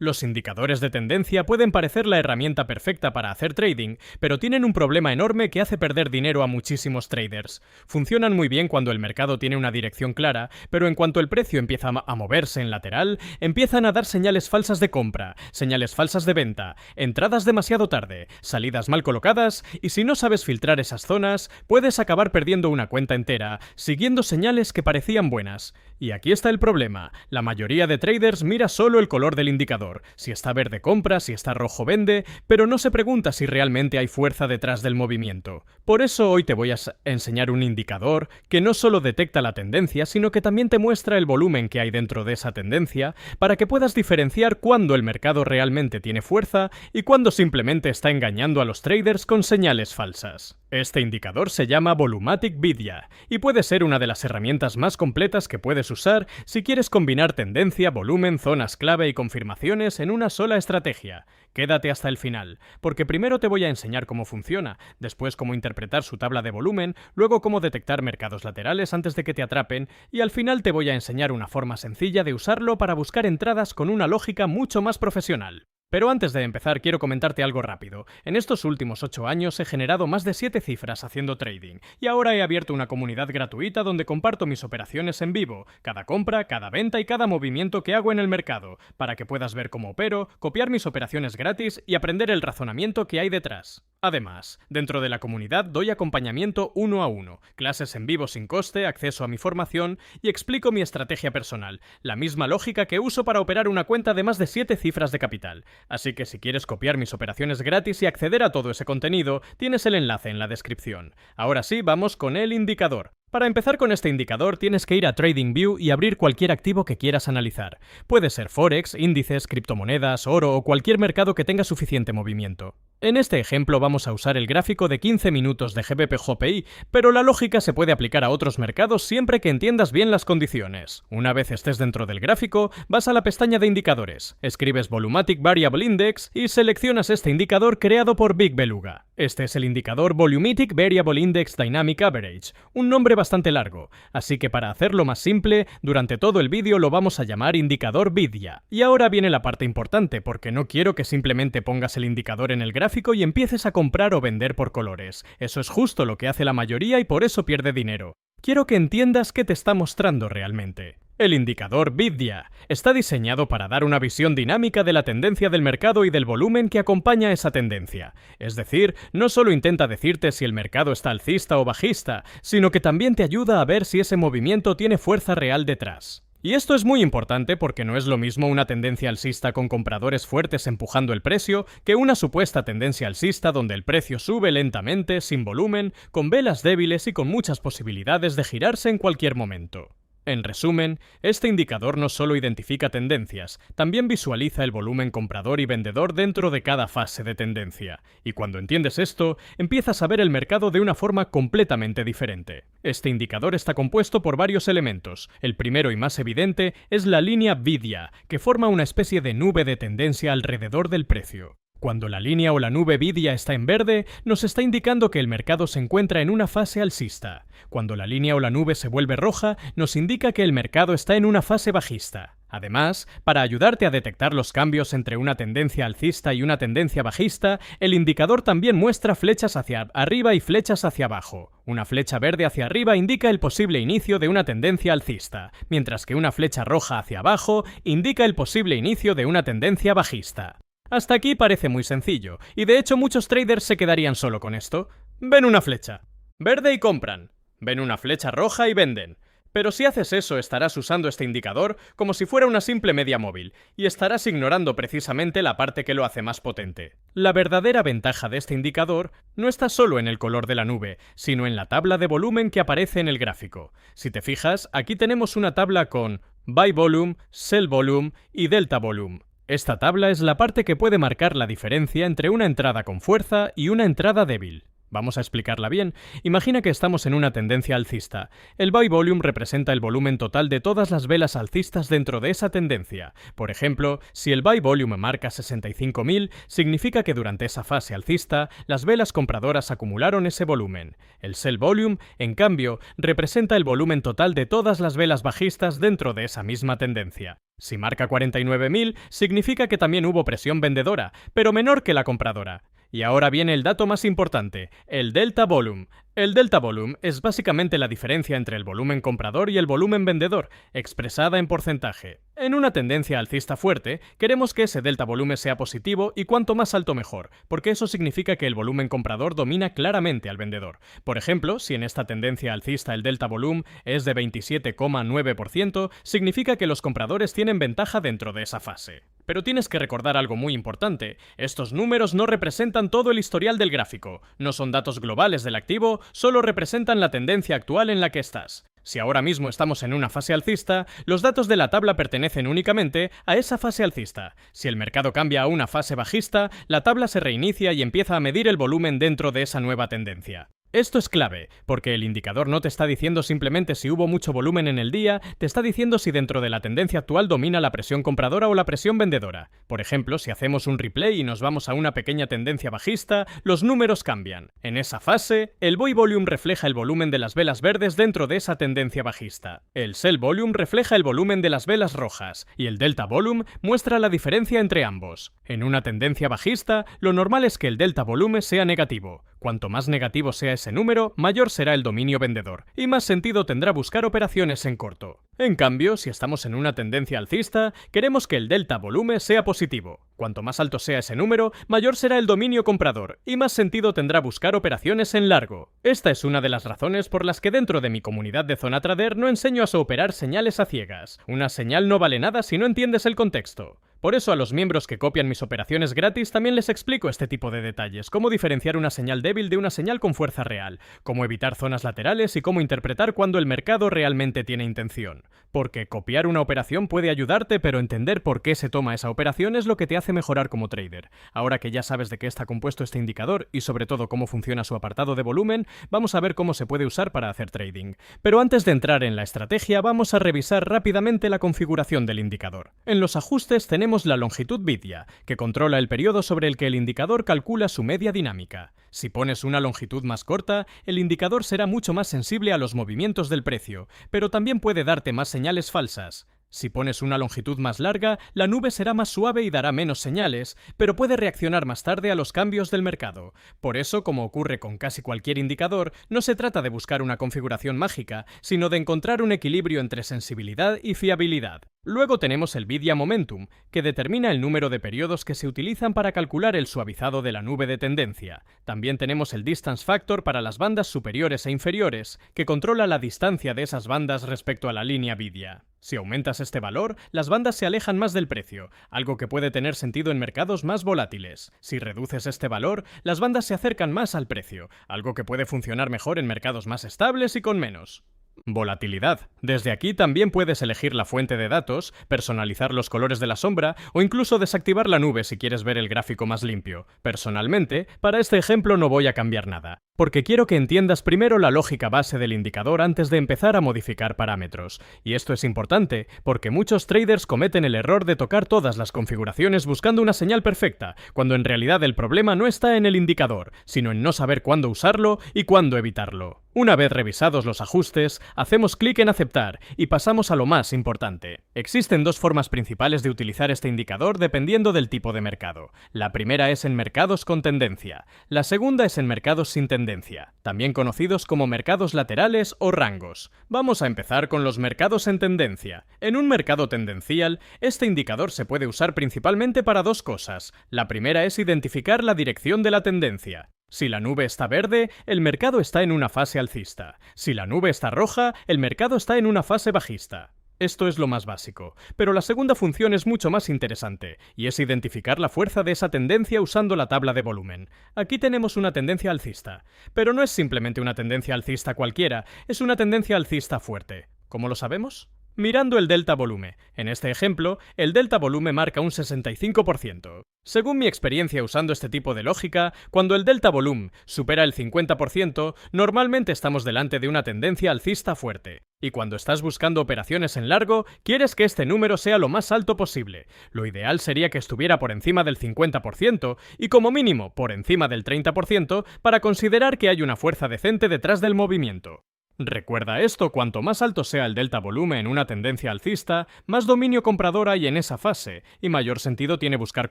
Los indicadores de tendencia pueden parecer la herramienta perfecta para hacer trading, pero tienen un problema enorme que hace perder dinero a muchísimos traders. Funcionan muy bien cuando el mercado tiene una dirección clara, pero en cuanto el precio empieza a moverse en lateral, empiezan a dar señales falsas de compra, señales falsas de venta, entradas demasiado tarde, salidas mal colocadas, y si no sabes filtrar esas zonas, puedes acabar perdiendo una cuenta entera, siguiendo señales que parecían buenas. Y aquí está el problema: la mayoría de traders mira solo el color del indicador. Si está verde compra, si está rojo vende, pero no se pregunta si realmente hay fuerza detrás del movimiento. Por eso hoy te voy a enseñar un indicador que no solo detecta la tendencia, sino que también te muestra el volumen que hay dentro de esa tendencia, para que puedas diferenciar cuándo el mercado realmente tiene fuerza y cuándo simplemente está engañando a los traders con señales falsas. Este indicador se llama Volumatic Vidya y puede ser una de las herramientas más completas que puedes usar si quieres combinar tendencia, volumen, zonas clave y confirmaciones en una sola estrategia. Quédate hasta el final, porque primero te voy a enseñar cómo funciona, después cómo interpretar su tabla de volumen, luego cómo detectar mercados laterales antes de que te atrapen, y al final te voy a enseñar una forma sencilla de usarlo para buscar entradas con una lógica mucho más profesional. Pero antes de empezar quiero comentarte algo rápido. En estos últimos 8 años he generado más de 7 cifras haciendo trading, y ahora he abierto una comunidad gratuita donde comparto mis operaciones en vivo, cada compra, cada venta y cada movimiento que hago en el mercado, para que puedas ver cómo opero, copiar mis operaciones gratis y aprender el razonamiento que hay detrás. Además, dentro de la comunidad doy acompañamiento 1 a 1, clases en vivo sin coste, acceso a mi formación y explico mi estrategia personal, la misma lógica que uso para operar una cuenta de más de 7 cifras de capital. Así que si quieres copiar mis operaciones gratis y acceder a todo ese contenido, tienes el enlace en la descripción. Ahora sí, vamos con el indicador. Para empezar con este indicador tienes que ir a TradingView y abrir cualquier activo que quieras analizar. Puede ser Forex, índices, criptomonedas, oro o cualquier mercado que tenga suficiente movimiento. En este ejemplo vamos a usar el gráfico de 15 minutos de GBP/JPY, pero la lógica se puede aplicar a otros mercados siempre que entiendas bien las condiciones. Una vez estés dentro del gráfico, vas a la pestaña de indicadores, escribes Volumatic Variable Index y seleccionas este indicador creado por Big Beluga. Este es el indicador Volumetric Variable Index Dynamic Average, un nombre bastante largo, así que para hacerlo más simple, durante todo el vídeo lo vamos a llamar indicador Vidya. Y ahora viene la parte importante, porque no quiero que simplemente pongas el indicador en el gráfico y empieces a comprar o vender por colores. Eso es justo lo que hace la mayoría y por eso pierde dinero. Quiero que entiendas qué te está mostrando realmente. El indicador Vidya está diseñado para dar una visión dinámica de la tendencia del mercado y del volumen que acompaña esa tendencia. Es decir, no solo intenta decirte si el mercado está alcista o bajista, sino que también te ayuda a ver si ese movimiento tiene fuerza real detrás. Y esto es muy importante porque no es lo mismo una tendencia alcista con compradores fuertes empujando el precio que una supuesta tendencia alcista donde el precio sube lentamente, sin volumen, con velas débiles y con muchas posibilidades de girarse en cualquier momento. En resumen, este indicador no solo identifica tendencias, también visualiza el volumen comprador y vendedor dentro de cada fase de tendencia. Y cuando entiendes esto, empiezas a ver el mercado de una forma completamente diferente. Este indicador está compuesto por varios elementos. El primero y más evidente es la línea Vidya, que forma una especie de nube de tendencia alrededor del precio. Cuando la línea o la nube Vidya está en verde, nos está indicando que el mercado se encuentra en una fase alcista. Cuando la línea o la nube se vuelve roja, nos indica que el mercado está en una fase bajista. Además, para ayudarte a detectar los cambios entre una tendencia alcista y una tendencia bajista, el indicador también muestra flechas hacia arriba y flechas hacia abajo. Una flecha verde hacia arriba indica el posible inicio de una tendencia alcista, mientras que una flecha roja hacia abajo indica el posible inicio de una tendencia bajista. Hasta aquí parece muy sencillo, y de hecho muchos traders se quedarían solo con esto. Ven una flecha verde y compran. Ven una flecha roja y venden. Pero si haces eso, estarás usando este indicador como si fuera una simple media móvil, y estarás ignorando precisamente la parte que lo hace más potente. La verdadera ventaja de este indicador no está solo en el color de la nube, sino en la tabla de volumen que aparece en el gráfico. Si te fijas, aquí tenemos una tabla con Buy Volume, Sell Volume y Delta Volume. Esta tabla es la parte que puede marcar la diferencia entre una entrada con fuerza y una entrada débil. Vamos a explicarla bien. Imagina que estamos en una tendencia alcista. El buy volume representa el volumen total de todas las velas alcistas dentro de esa tendencia. Por ejemplo, si el buy volume marca 65.000, significa que durante esa fase alcista, las velas compradoras acumularon ese volumen. El sell volume, en cambio, representa el volumen total de todas las velas bajistas dentro de esa misma tendencia. Si marca 49.000, significa que también hubo presión vendedora, pero menor que la compradora. Y ahora viene el dato más importante, el delta volume. El delta volume es básicamente la diferencia entre el volumen comprador y el volumen vendedor, expresada en porcentaje. En una tendencia alcista fuerte, queremos que ese delta volume sea positivo y cuanto más alto mejor, porque eso significa que el volumen comprador domina claramente al vendedor. Por ejemplo, si en esta tendencia alcista el delta volume es de 27,9%, significa que los compradores tienen ventaja dentro de esa fase. Pero tienes que recordar algo muy importante, estos números no representan todo el historial del gráfico, no son datos globales del activo, solo representan la tendencia actual en la que estás. Si ahora mismo estamos en una fase alcista, los datos de la tabla pertenecen únicamente a esa fase alcista. Si el mercado cambia a una fase bajista, la tabla se reinicia y empieza a medir el volumen dentro de esa nueva tendencia. Esto es clave, porque el indicador no te está diciendo simplemente si hubo mucho volumen en el día, te está diciendo si dentro de la tendencia actual domina la presión compradora o la presión vendedora. Por ejemplo, si hacemos un replay y nos vamos a una pequeña tendencia bajista, los números cambian. En esa fase, el buy volume refleja el volumen de las velas verdes dentro de esa tendencia bajista. El sell volume refleja el volumen de las velas rojas, y el delta volume muestra la diferencia entre ambos. En una tendencia bajista, lo normal es que el delta volume sea negativo. Cuanto más negativo sea ese número, mayor será el dominio vendedor, y más sentido tendrá buscar operaciones en corto. En cambio, si estamos en una tendencia alcista, queremos que el delta volume sea positivo. Cuanto más alto sea ese número, mayor será el dominio comprador, y más sentido tendrá buscar operaciones en largo. Esta es una de las razones por las que dentro de mi comunidad de Zona Trader no enseño a operar señales a ciegas. Una señal no vale nada si no entiendes el contexto. Por eso a los miembros que copian mis operaciones gratis también les explico este tipo de detalles, cómo diferenciar una señal débil de una señal con fuerza real, cómo evitar zonas laterales y cómo interpretar cuando el mercado realmente tiene intención. Porque copiar una operación puede ayudarte, pero entender por qué se toma esa operación es lo que te hace mejorar como trader. Ahora que ya sabes de qué está compuesto este indicador y sobre todo cómo funciona su apartado de volumen, vamos a ver cómo se puede usar para hacer trading. Pero antes de entrar en la estrategia, vamos a revisar rápidamente la configuración del indicador. En los ajustes tenemos la longitud media, que controla el periodo sobre el que el indicador calcula su media dinámica. Si pones una longitud más corta, el indicador será mucho más sensible a los movimientos del precio, pero también puede darte más señales falsas. Si pones una longitud más larga, la nube será más suave y dará menos señales, pero puede reaccionar más tarde a los cambios del mercado. Por eso, como ocurre con casi cualquier indicador, no se trata de buscar una configuración mágica, sino de encontrar un equilibrio entre sensibilidad y fiabilidad. Luego tenemos el Media Momentum, que determina el número de periodos que se utilizan para calcular el suavizado de la nube de tendencia. También tenemos el Distance Factor para las bandas superiores e inferiores, que controla la distancia de esas bandas respecto a la línea media. Si aumentas este valor, las bandas se alejan más del precio, algo que puede tener sentido en mercados más volátiles. Si reduces este valor, las bandas se acercan más al precio, algo que puede funcionar mejor en mercados más estables y con menos volatilidad. Desde aquí también puedes elegir la fuente de datos, personalizar los colores de la sombra o incluso desactivar la nube si quieres ver el gráfico más limpio. Personalmente, para este ejemplo no voy a cambiar nada, porque quiero que entiendas primero la lógica base del indicador antes de empezar a modificar parámetros. Y esto es importante, porque muchos traders cometen el error de tocar todas las configuraciones buscando una señal perfecta, cuando en realidad el problema no está en el indicador, sino en no saber cuándo usarlo y cuándo evitarlo. Una vez revisados los ajustes, hacemos clic en aceptar y pasamos a lo más importante. Existen dos formas principales de utilizar este indicador dependiendo del tipo de mercado. La primera es en mercados con tendencia. La segunda es en mercados sin tendencia, también conocidos como mercados laterales o rangos. Vamos a empezar con los mercados en tendencia. En un mercado tendencial, este indicador se puede usar principalmente para dos cosas. La primera es identificar la dirección de la tendencia. Si la nube está verde, el mercado está en una fase alcista. Si la nube está roja, el mercado está en una fase bajista. Esto es lo más básico, pero la segunda función es mucho más interesante, y es identificar la fuerza de esa tendencia usando la tabla de volumen. Aquí tenemos una tendencia alcista, pero no es simplemente una tendencia alcista cualquiera, es una tendencia alcista fuerte. ¿Cómo lo sabemos? Mirando el delta volume. En este ejemplo, el delta volume marca un 65%. Según mi experiencia usando este tipo de lógica, cuando el delta volume supera el 50%, normalmente estamos delante de una tendencia alcista fuerte. Y cuando estás buscando operaciones en largo, quieres que este número sea lo más alto posible. Lo ideal sería que estuviera por encima del 50% y como mínimo por encima del 30% para considerar que hay una fuerza decente detrás del movimiento. Recuerda esto, cuanto más alto sea el delta volumen en una tendencia alcista, más dominio comprador hay en esa fase, y mayor sentido tiene buscar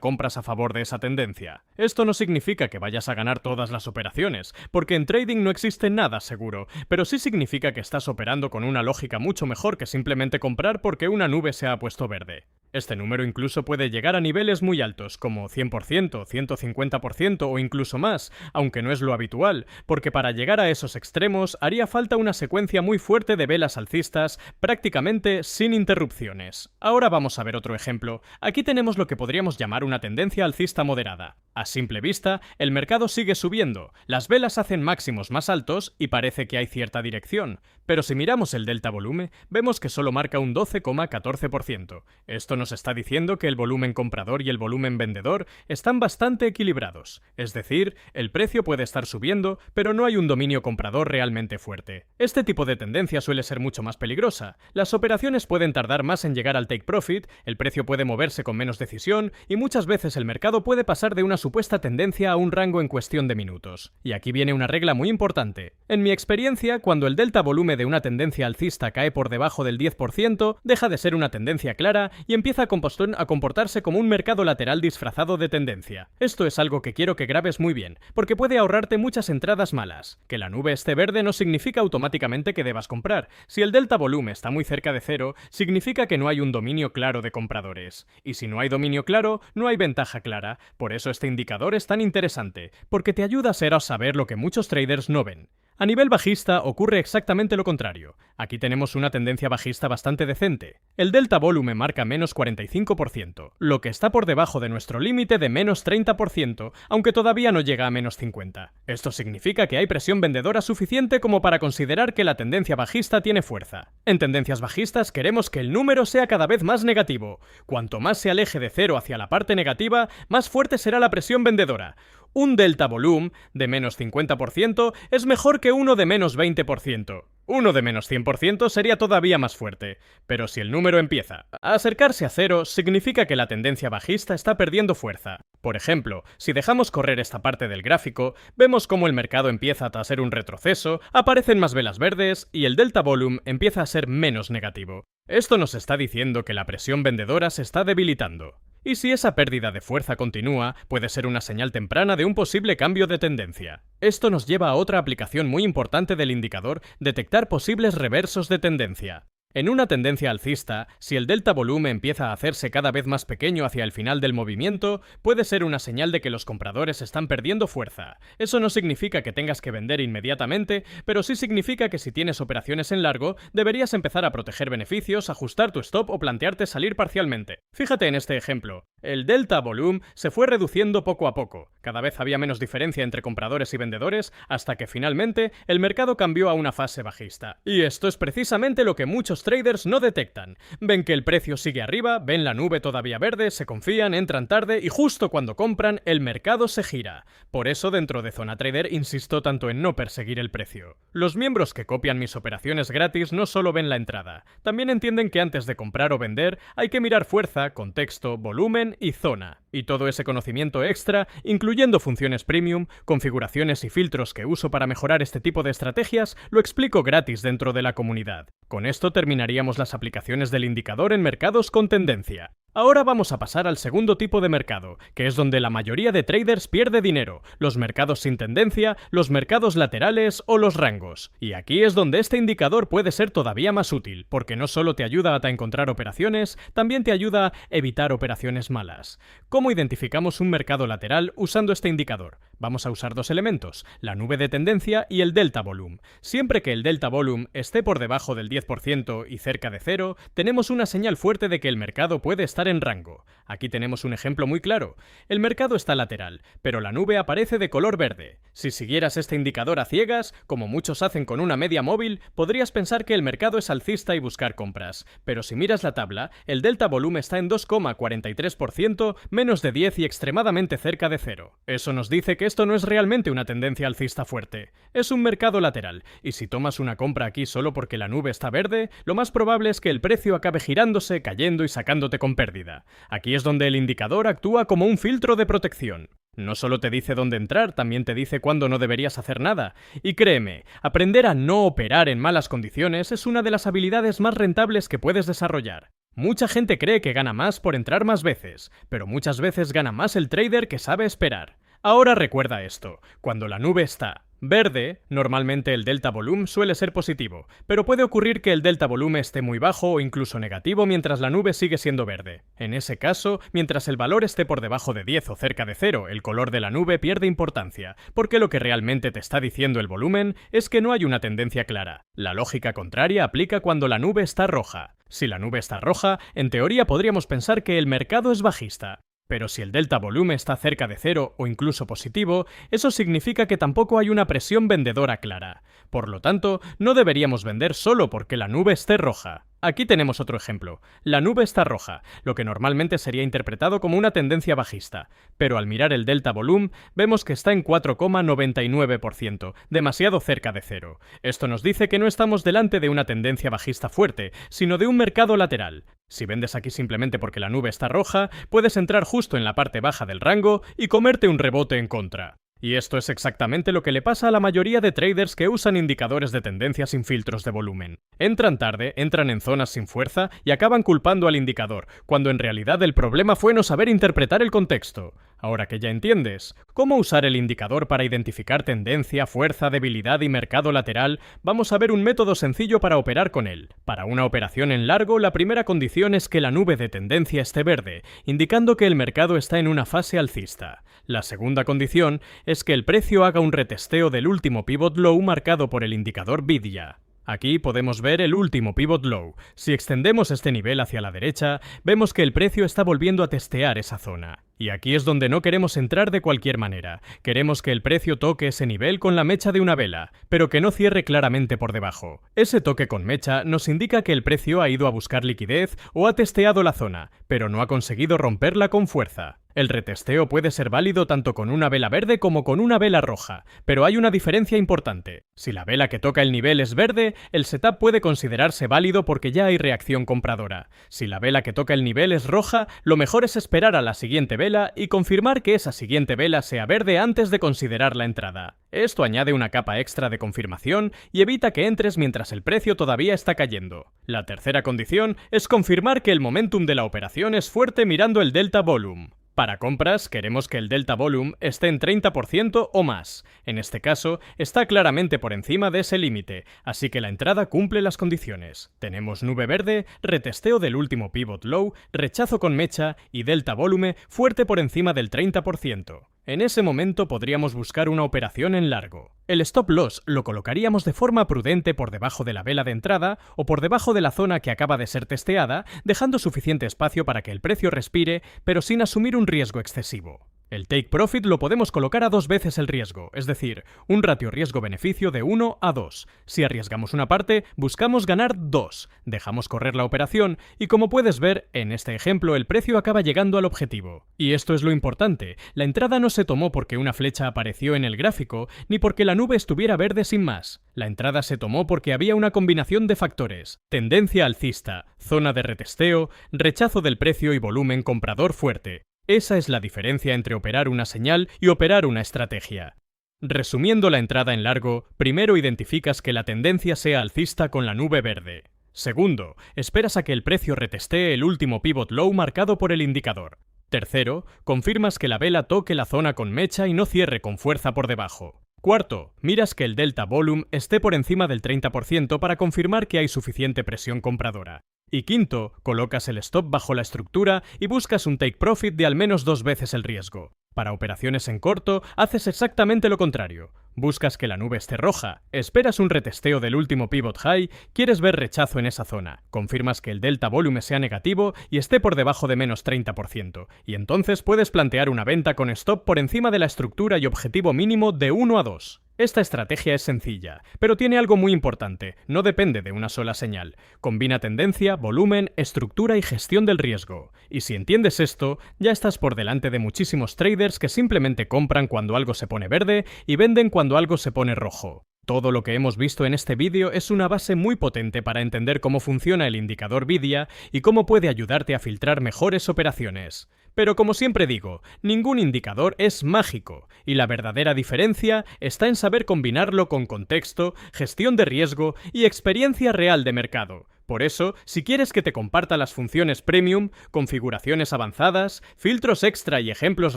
compras a favor de esa tendencia. Esto no significa que vayas a ganar todas las operaciones, porque en trading no existe nada seguro, pero sí significa que estás operando con una lógica mucho mejor que simplemente comprar porque una nube se ha puesto verde. Este número incluso puede llegar a niveles muy altos, como 100%, 150% o incluso más, aunque no es lo habitual, porque para llegar a esos extremos haría falta una secuencia muy fuerte de velas alcistas, prácticamente sin interrupciones. Ahora vamos a ver otro ejemplo. Aquí tenemos lo que podríamos llamar una tendencia alcista moderada. A simple vista, el mercado sigue subiendo, las velas hacen máximos más altos y parece que hay cierta dirección, pero si miramos el delta volumen, vemos que solo marca un 12,14%. Esto nos está diciendo que el volumen comprador y el volumen vendedor están bastante equilibrados, es decir, el precio puede estar subiendo, pero no hay un dominio comprador realmente fuerte. Este tipo de tendencia suele ser mucho más peligrosa. Las operaciones pueden tardar más en llegar al take profit, el precio puede moverse con menos decisión y muchas veces el mercado puede pasar de una supuesta tendencia a un rango en cuestión de minutos. Y aquí viene una regla muy importante. En mi experiencia, cuando el delta volumen de una tendencia alcista cae por debajo del 10%, deja de ser una tendencia clara y empieza a comportarse como un mercado lateral disfrazado de tendencia. Esto es algo que quiero que grabes muy bien, porque puede ahorrarte muchas entradas malas. Que la nube esté verde no significa automáticamente que debas comprar. Si el delta volumen está muy cerca de cero, significa que no hay un dominio claro de compradores. Y si no hay dominio claro, no hay ventaja clara. Por eso este indicador es tan interesante, porque te ayuda a saber lo que muchos traders no ven. A nivel bajista ocurre exactamente lo contrario. Aquí tenemos una tendencia bajista bastante decente. El delta volumen marca menos 45%, lo que está por debajo de nuestro límite de menos 30%, aunque todavía no llega a menos 50%. Esto significa que hay presión vendedora suficiente como para considerar que la tendencia bajista tiene fuerza. En tendencias bajistas queremos que el número sea cada vez más negativo. Cuanto más se aleje de cero hacia la parte negativa, más fuerte será la presión vendedora. Un delta volumen de menos 50% es mejor que uno de menos 20%. Uno de menos 100% sería todavía más fuerte, pero si el número empieza a acercarse a cero, significa que la tendencia bajista está perdiendo fuerza. Por ejemplo, si dejamos correr esta parte del gráfico, vemos cómo el mercado empieza a ser un retroceso, aparecen más velas verdes y el delta volumen empieza a ser menos negativo. Esto nos está diciendo que la presión vendedora se está debilitando. Y si esa pérdida de fuerza continúa, puede ser una señal temprana de un posible cambio de tendencia. Esto nos lleva a otra aplicación muy importante del indicador, detectar posibles reversos de tendencia. En una tendencia alcista, si el delta volumen empieza a hacerse cada vez más pequeño hacia el final del movimiento, puede ser una señal de que los compradores están perdiendo fuerza. Eso no significa que tengas que vender inmediatamente, pero sí significa que si tienes operaciones en largo, deberías empezar a proteger beneficios, ajustar tu stop o plantearte salir parcialmente. Fíjate en este ejemplo. El delta volumen se fue reduciendo poco a poco. Cada vez había menos diferencia entre compradores y vendedores, hasta que finalmente el mercado cambió a una fase bajista. Y esto es precisamente lo que muchos traders no detectan. Ven que el precio sigue arriba, ven la nube todavía verde, se confían, entran tarde y justo cuando compran, el mercado se gira. Por eso dentro de Zona Trader insisto tanto en no perseguir el precio. Los miembros que copian mis operaciones gratis no solo ven la entrada, también entienden que antes de comprar o vender hay que mirar fuerza, contexto, volumen y zona. Y todo ese conocimiento extra, incluyendo funciones premium, configuraciones y filtros que uso para mejorar este tipo de estrategias, lo explico gratis dentro de la comunidad. Con esto terminaríamos las aplicaciones del indicador en mercados con tendencia. Ahora vamos a pasar al segundo tipo de mercado, que es donde la mayoría de traders pierde dinero, los mercados sin tendencia, los mercados laterales o los rangos. Y aquí es donde este indicador puede ser todavía más útil, porque no solo te ayuda a encontrar operaciones, también te ayuda a evitar operaciones malas. ¿Cómo identificamos un mercado lateral usando este indicador? Vamos a usar dos elementos, la nube de tendencia y el delta volumen. Siempre que el delta volumen esté por debajo del 10% y cerca de cero, tenemos una señal fuerte de que el mercado puede estar en rango. Aquí tenemos un ejemplo muy claro. El mercado está lateral, pero la nube aparece de color verde. Si siguieras este indicador a ciegas, como muchos hacen con una media móvil, podrías pensar que el mercado es alcista y buscar compras. Pero si miras la tabla, el delta volumen está en 2,43%, menos de 10 y extremadamente cerca de cero. Eso nos dice que esto no es realmente una tendencia alcista fuerte. Es un mercado lateral, y si tomas una compra aquí solo porque la nube está verde, lo más probable es que el precio acabe girándose, cayendo y sacándote con pérdida. Aquí es donde el indicador actúa como un filtro de protección. No solo te dice dónde entrar, también te dice cuándo no deberías hacer nada. Y créeme, aprender a no operar en malas condiciones es una de las habilidades más rentables que puedes desarrollar. Mucha gente cree que gana más por entrar más veces, pero muchas veces gana más el trader que sabe esperar. Ahora recuerda esto, cuando la nube está verde, normalmente el delta volume suele ser positivo, pero puede ocurrir que el delta volume esté muy bajo o incluso negativo mientras la nube sigue siendo verde. En ese caso, mientras el valor esté por debajo de 10 o cerca de 0, el color de la nube pierde importancia, porque lo que realmente te está diciendo el volumen es que no hay una tendencia clara. La lógica contraria aplica cuando la nube está roja. Si la nube está roja, en teoría podríamos pensar que el mercado es bajista. Pero si el delta volumen está cerca de 0 o incluso positivo, eso significa que tampoco hay una presión vendedora clara. Por lo tanto, no deberíamos vender solo porque la nube esté roja. Aquí tenemos otro ejemplo. La nube está roja, lo que normalmente sería interpretado como una tendencia bajista, pero al mirar el delta volume vemos que está en 4,99%, demasiado cerca de 0. Esto nos dice que no estamos delante de una tendencia bajista fuerte, sino de un mercado lateral. Si vendes aquí simplemente porque la nube está roja, puedes entrar justo en la parte baja del rango y comerte un rebote en contra. Y esto es exactamente lo que le pasa a la mayoría de traders que usan indicadores de tendencia sin filtros de volumen. Entran tarde, entran en zonas sin fuerza y acaban culpando al indicador, cuando en realidad el problema fue no saber interpretar el contexto. Ahora que ya entiendes cómo usar el indicador para identificar tendencia, fuerza, debilidad y mercado lateral, vamos a ver un método sencillo para operar con él. Para una operación en largo, la primera condición es que la nube de tendencia esté verde, indicando que el mercado está en una fase alcista. La segunda condición es que el precio haga un retesteo del último pivot low marcado por el indicador Vidya. Aquí podemos ver el último pivot low. Si extendemos este nivel hacia la derecha, vemos que el precio está volviendo a testear esa zona. Y aquí es donde no queremos entrar de cualquier manera. Queremos que el precio toque ese nivel con la mecha de una vela, pero que no cierre claramente por debajo. Ese toque con mecha nos indica que el precio ha ido a buscar liquidez o ha testeado la zona, pero no ha conseguido romperla con fuerza. El retesteo puede ser válido tanto con una vela verde como con una vela roja, pero hay una diferencia importante. Si la vela que toca el nivel es verde, el setup puede considerarse válido porque ya hay reacción compradora. Si la vela que toca el nivel es roja, lo mejor es esperar a la siguiente vela y confirmar que esa siguiente vela sea verde antes de considerar la entrada. Esto añade una capa extra de confirmación y evita que entres mientras el precio todavía está cayendo. La tercera condición es confirmar que el momentum de la operación es fuerte mirando el delta volume. Para compras, queremos que el delta volume esté en 30% o más. En este caso, está claramente por encima de ese límite, así que la entrada cumple las condiciones. Tenemos nube verde, retesteo del último pivot low, rechazo con mecha y delta volume fuerte por encima del 30%. En ese momento podríamos buscar una operación en largo. El stop loss lo colocaríamos de forma prudente por debajo de la vela de entrada o por debajo de la zona que acaba de ser testeada, dejando suficiente espacio para que el precio respire, pero sin asumir un riesgo excesivo. El take profit lo podemos colocar a 2 veces el riesgo, es decir, un ratio riesgo-beneficio de 1 a 2. Si arriesgamos una parte, buscamos ganar 2. Dejamos correr la operación y como puedes ver, en este ejemplo el precio acaba llegando al objetivo. Y esto es lo importante, la entrada no se tomó porque una flecha apareció en el gráfico, ni porque la nube estuviera verde sin más. La entrada se tomó porque había una combinación de factores: tendencia alcista, zona de retesteo, rechazo del precio y volumen comprador fuerte. Esa es la diferencia entre operar una señal y operar una estrategia. Resumiendo la entrada en largo, primero identificas que la tendencia sea alcista con la nube verde. Segundo, esperas a que el precio retestee el último pivot low marcado por el indicador. Tercero, confirmas que la vela toque la zona con mecha y no cierre con fuerza por debajo. Cuarto, miras que el delta volume esté por encima del 30% para confirmar que hay suficiente presión compradora. Y quinto, colocas el stop bajo la estructura y buscas un take profit de al menos 2 veces el riesgo. Para operaciones en corto, haces exactamente lo contrario. Buscas que la nube esté roja, esperas un retesteo del último pivot high, quieres ver rechazo en esa zona, confirmas que el delta volume sea negativo y esté por debajo de menos 30%, y entonces puedes plantear una venta con stop por encima de la estructura y objetivo mínimo de 1 a 2. Esta estrategia es sencilla, pero tiene algo muy importante, no depende de una sola señal. Combina tendencia, volumen, estructura y gestión del riesgo. Y si entiendes esto, ya estás por delante de muchísimos traders que simplemente compran cuando algo se pone verde y venden cuando algo se pone rojo. Todo lo que hemos visto en este vídeo es una base muy potente para entender cómo funciona el indicador Vidya y cómo puede ayudarte a filtrar mejores operaciones. Pero como siempre digo, ningún indicador es mágico, y la verdadera diferencia está en saber combinarlo con contexto, gestión de riesgo y experiencia real de mercado. Por eso, si quieres que te comparta las funciones premium, configuraciones avanzadas, filtros extra y ejemplos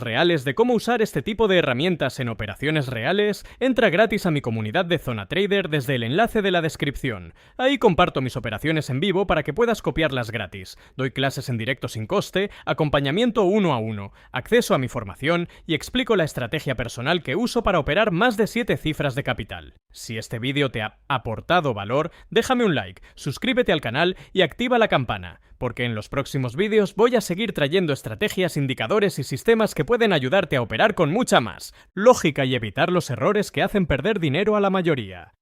reales de cómo usar este tipo de herramientas en operaciones reales, entra gratis a mi comunidad de Zona Trader desde el enlace de la descripción. Ahí comparto mis operaciones en vivo para que puedas copiarlas gratis. Doy clases en directo sin coste, acompañamiento 1 a 1, acceso a mi formación y explico la estrategia personal que uso para operar más de 7 cifras de capital. Si este vídeo te ha aportado valor, déjame un like, suscríbete al canal y activa la campana, porque en los próximos vídeos voy a seguir trayendo estrategias, indicadores y sistemas que pueden ayudarte a operar con mucha más lógica y evitar los errores que hacen perder dinero a la mayoría.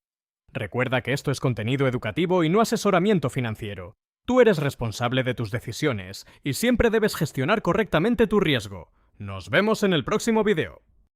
Recuerda que esto es contenido educativo y no asesoramiento financiero. Tú eres responsable de tus decisiones y siempre debes gestionar correctamente tu riesgo. Nos vemos en el próximo vídeo.